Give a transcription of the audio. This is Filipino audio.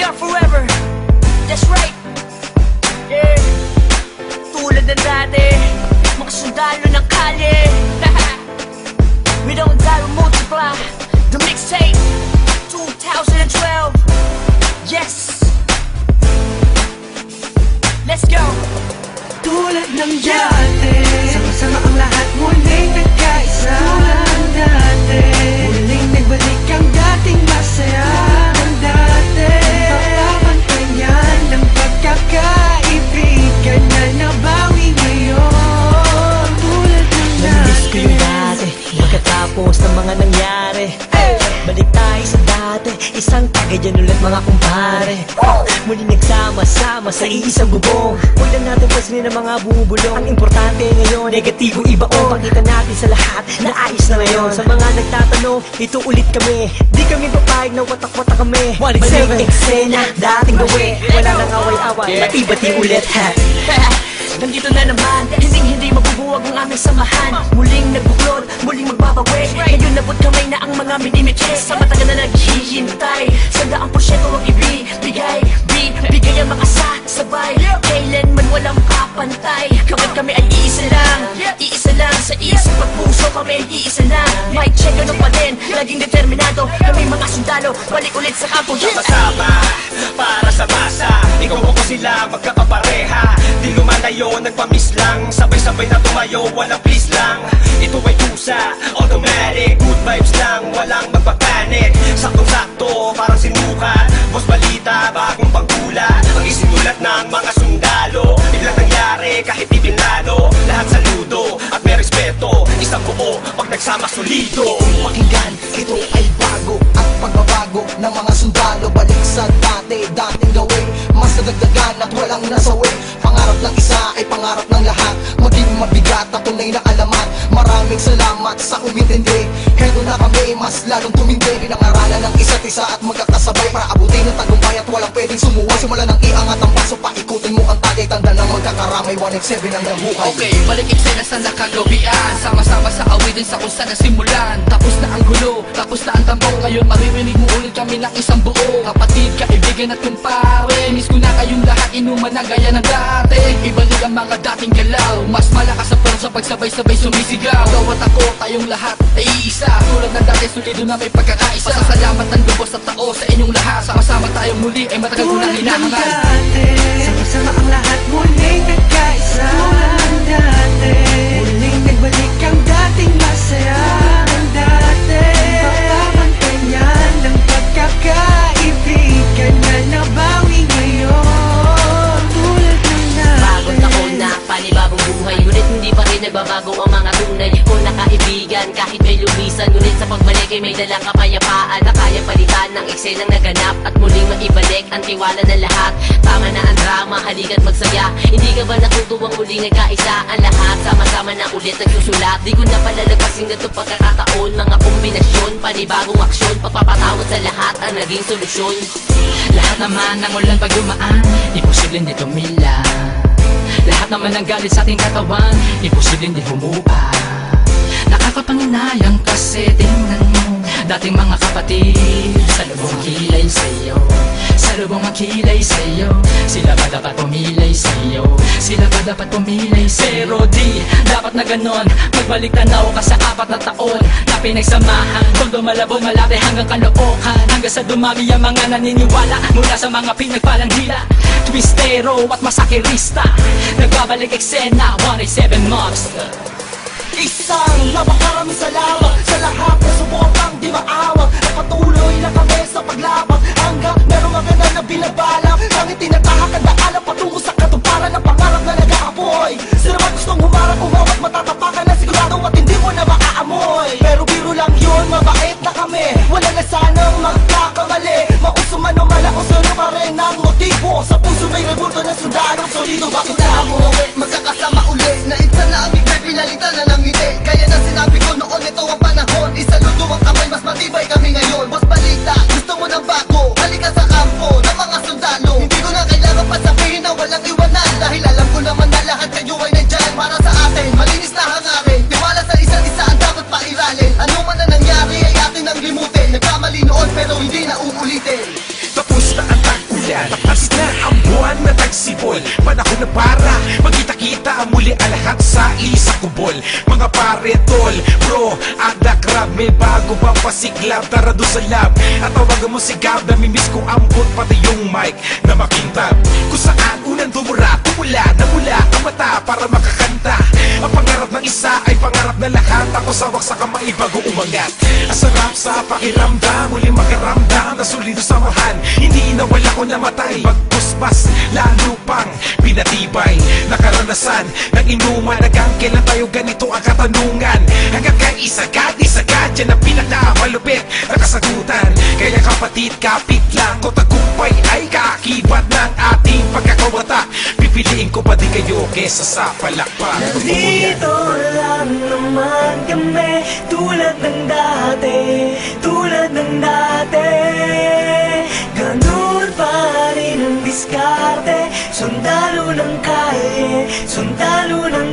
We are forever. That's right. Yeah. Tulad ng dati, mga sundalo ng kalye. We don't die, we multiply. The mixtape 2012. Yes. Let's go. Tulad ng dati, sama-sama ang lahat muling nagkaisa. Tulad ng dati, muling nagbalik ang dating masaya ng dati. Pagpapantayan ng pagkakaibigan na nabawi ngayon. Tulad ng dati. Namiss ko yung dati, pagkatapos ng mga nangyari. Balik tayo sa dati, isang tagayan ulit mga kumpare. Muli nagsama-sama sa iisang bubong. Huwag na natin pansinin ang mga bumubulong. Ang importante ngayon, negatibo ibaon. Pakita natin sa lahat na ayos na ngayon. Sa mga nagtatanong, ito ulit kami. Di kami papayag na watak-watak kami. Balik eksena, dating gawi. Wala nang away-away, bati-bati ulit ha. Nandito na naman, hindi mabubuwag ang aming samahan. Muling nagbuklod, muling magbabawi. Ngayon nabot kamay na ang mga minimiche. Sa matagal na naghihintay, 100% ang ibibigay. Bigay ang mga sabay, kailanman walang kapantay. Kapag kami ay iisa lang sa isip at puso kami ay iisa lang. Mic check, ano pa din, laging determinado. Kami mga sundalo, balik ulit sa kampo. Sama-sama, para sa masa. Ikaw ako sila, magkakapareha. Di lumalayo, nagpamiss lang. Sabay-sabay na tumayo, walang please lang. Ito ay kusa, automatic. Good vibes lang, walang magpapanik. Saktong-sakto, parang sinukat. Boss balita, bagong pagkula. Ang isinulat ng mga sundalo. Biglang nangyari, kahit ibinado. Lahat saludo, at may respeto. Isang buo, pag nagsama solido. Pakinggan, ito ay bago. Ang pagbabago ng mga sundalo. Balik sa dating gawin. Mas nadagdagan at walang nasawi. Pangarap ng isa ay pangarap ng lahat. Maging mabigat at tunay na alamat. Maraming salamat sa umintindi. Hedo na kami, mas lalong tumindi. Pinangaralan ng isa't isa at magkakasabay para abutin ang tagumpay at walang pwedeng sumuway. Simula ng iangat ang paso, paikutin mo ang tagay. Tanda ng magkakaramay, 187 ang nabuhay. Okay, balik eksena sa nakagawian. Sama-sama sa awitin sa kung saan nasimulan. Tapos na ang gulo, tapos na ang tambong. Ngayon maririnig mo ulit kami ng isang buo. Kapatid, kaibigan at kumpare. Miss ko na kayong lahat, inuman na gaya ng dati. Ibalik ang mga dating galaw. Mas malakas sa sa pagsabay-sabay sumisigaw. Gawat ako, tayong lahat ay iisa. Tulad ng dati, solido na may pagkakaisa. Pasasalamat ng lubos at tao sa inyong lahat. Sama-sama tayong muli ay matagal ko nang hinahangal. Sama-sama ang lahat muling nagkaisa. Tulad ng dati, muling nagbalik ang dating masaya ng dati. Pagpapantayan ng pagkakaibigan na nabawi ngayon. Tulad ng dati. Bagong taon na, panibagong buhay. Ngunit hindi pa rin nagbabago ang mga tunay ko na kaibigan. Kahit may lumisan, ngunit sa pagbalik ay may dalang kapayapaan na kaya palitan ng eksenang naganap at muling maibalik ang tiwala ng lahat. Tama na ang drama, halika't magsaya. Hindi ka ba natutuwang muling nagkaisa ang lahat? Sama-sama na ulit nagsusulat. Di ko na palalagpasin na itong pagkakataon. Mga kombinasyon, panibagong aksyon. Pagpapatawad sa lahat ang naging solusyon. Lahat naman ng ulan pag dumaan, imposibleng di tumila. Lahat naman ng galit sa ating katawan, imposibleng di humupa. Nakakapanginayang kasi tingnan mo dating mga kapatid, sa lubong kilay sa'yo, sa lubong makilay sa'yo. Sila ba dapat pumilay sa'yo? Sila ba dapat pumilay sa'yo? Pero di dapat na ganon, magbalik tanaw ka sa 4 na taon na pinagsamahan. Kung dumalabog malaki hanggang Caloocan, hanggang sa dumami ang mga naniniwala mula sa mga pinagpalang dila, twistero at masakirista. Nagbabalik eksena, 187 Monster. Isang napakaraming salamat sa lahat na suportang di maawag. Napatuloy na kami sa paglabag hanggang merong maganda na binabalak. Ang itinatahak ang daanan patungo sa katuparan ng pangarap na nag-aapoy. Sino man gustong humarap, umawat, matatapakan na sigurado at hindi mo na maaamoy. Pero biro lang yun, mabait na kami. Wala na sanang magkakamali. Mauso man o malauso na pa rin ang motibo. Sa puso may rebulto na sundalo. Solido bakit na mo magkakasama uli na isa na aming may pinalitan na ng ngiti. Kaya na sinabi ko noon, ito ang panahon. Isaludo ang kamay, mas matibay kami ngayon. Boss balita, gusto mo ng bago, halika sa kampo ng mga sundalo. Hindi ko na kailangan pa sabihin na walang iwanan, dahil alam ko naman na lahat kayo ay nandyan para sa atin. Malinis na hangarin, tiwala sa isa't isa ang dapat pairalin. Ano man na nangyari ay atin ang limutin. Nagkamali noon pero hindi na uulitin. Tapos na ang tagpo ulan. Tapos na ang buwan na tagsibol, panahon na para magkita-kita muli ang lahat sa isang kubol. Mga pare, tol, bro, at the crab, may bago bang pasiklab? Tara doon sa lab at tawagan mo si Gab. Namimiss ko ambot pati yung mic na makintab. Kung saan unang tumula ang mata para makakanta. Ang pangarap ng isa ay pangarap na lahat. Ako sawak sa kamay bago umangat. Ang sarap sa pakiramdam, muli makaramdam na solido samahan. Hindi nawala ko namatay, pagpuspas lalo pang pinatibay. Nakaranasan ng inuman, hanggang kailan tayo ganito ang katanungan. Hanggang kay isagad yan ang pinakamalupit na kasagutan. Kaya kapatid, kapit lang ko, tagumpay ay kaakibat ng ating pagkakawata. Pipiliin ko pa di kayo kesa sa palakpak. Nandito lang naman kami, tulad ng dati, tulad ng dati. Ganun pa rin ang diskarte, sundalo ng kalye, sundalo ng